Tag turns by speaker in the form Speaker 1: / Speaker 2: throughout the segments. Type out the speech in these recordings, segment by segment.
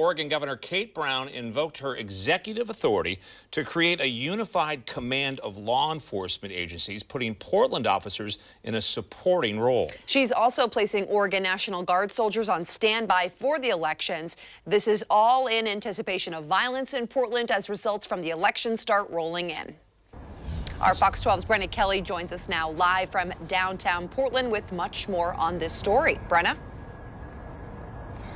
Speaker 1: Oregon Governor Kate Brown invoked her executive authority to create a unified command of law enforcement agencies, putting Portland officers in a supporting role.
Speaker 2: She's also placing Oregon National Guard soldiers on standby for the elections. This is all in anticipation of violence in Portland as results from the election start rolling in. Our Fox 12's Brenna Kelly joins us now live from downtown Portland with much more on this story. Brenna?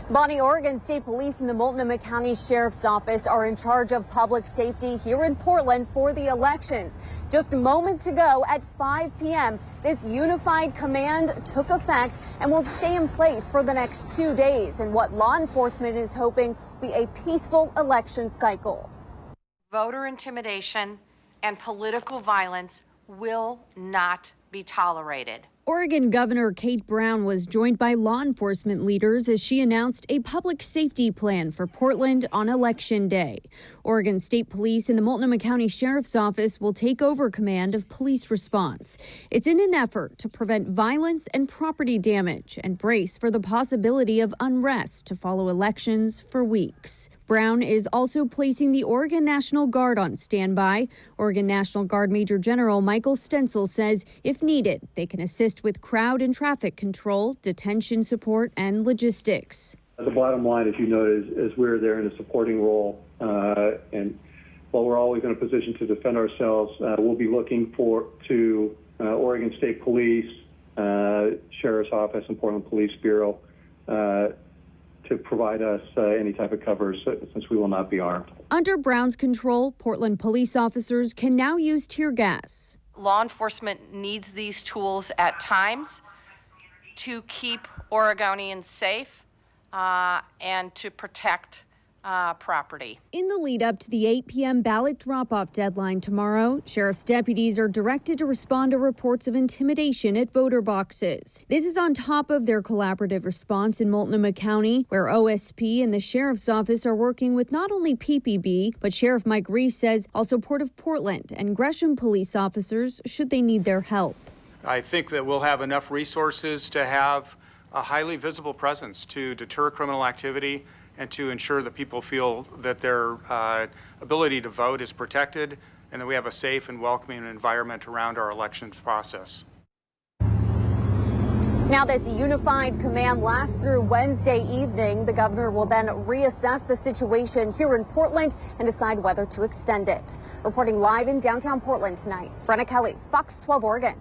Speaker 3: Bonnie, Oregon State Police and the Multnomah County Sheriff's Office are in charge of public safety here in Portland for the elections. Just moments ago at 5 p.m., this unified command took effect and will stay in place for the next 2 days in what law enforcement is hoping will be a peaceful election cycle.
Speaker 4: Voter intimidation and political violence will not be tolerated.
Speaker 3: Oregon Governor Kate Brown was joined by law enforcement leaders as she announced a public safety plan for Portland on Election Day. Oregon State Police and the Multnomah County Sheriff's Office will take over command of police response. It's in an effort to prevent violence and property damage and brace for the possibility of unrest to follow elections for weeks. Brown is also placing the Oregon National Guard on standby. Oregon National Guard Major General Michael Stencil says if needed, they can assist with crowd and traffic control, detention support, and logistics.
Speaker 5: The bottom line, as you noted, is we're there in a supporting role. And while we're always in a position to defend ourselves, we'll be looking to Oregon State Police, Sheriff's Office, and Portland Police Bureau to provide us any type of cover since we will not be armed.
Speaker 3: Under Brown's control, Portland police officers can now use tear gas.
Speaker 4: Law enforcement needs these tools at times to keep Oregonians safe and to protect property.
Speaker 3: In the lead up to the 8 p.m. ballot drop-off deadline tomorrow, sheriff's deputies are directed to respond to reports of intimidation at voter boxes. This is on top of their collaborative response in Multnomah County, where OSP and the sheriff's office are working with not only PPB, but Sheriff Mike Reese says also Port of Portland and Gresham police officers should they need their help.
Speaker 6: I think that we'll have enough resources to have a highly visible presence to deter criminal activity and to ensure that people feel that their ability to vote is protected and that we have a safe and welcoming environment around our elections process.
Speaker 3: Now, this unified command lasts through Wednesday evening. The governor will then reassess the situation here in Portland and decide whether to extend it. Reporting live in downtown Portland tonight, Brenna Kelly, Fox 12 Oregon.